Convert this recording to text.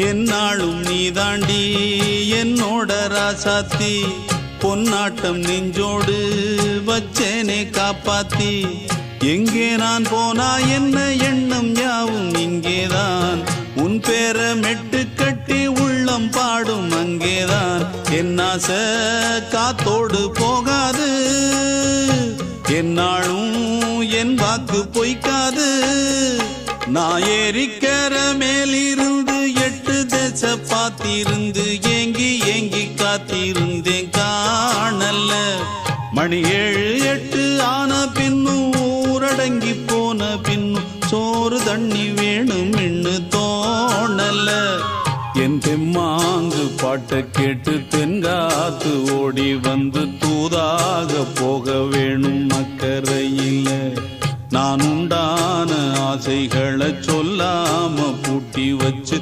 என்னாலும் நீதாண்டி என்னோட ராசாத்தி பொன்னாட்டம் நெஞ்சோடு வச்சேனே காப்பாத்தி எங்கே நான் போனா என்ன எண்ணம் யாவும் இங்கேதான் உன் பேர மெட்டு கட்டி உள்ளம் பாடும் அங்கேதான் என் ஆசை காத்தோடு போகாது என்னாலும் என் வாக்கு பொய்க்காது நான் ஏறிக்கிற மேலிருந்து 8 தேச பார்த்திருந்து ஏங்கி ஏங்கி காத்திருந்தேன் காணல்ல மணி 7 8 ஆன பின்னும் ஊரடங்கி போன பின்னும் சோறு தண்ணி வேணும் என்று தோணல என் தெம்மாங்கு பாட்டை கேட்டு தென்காத்து ஓடி வந்து தூதாக போக வேணும் அக்கறையில் நான் உண்டான ஆசைகளை சொல்லாம பூட்டி வச்சு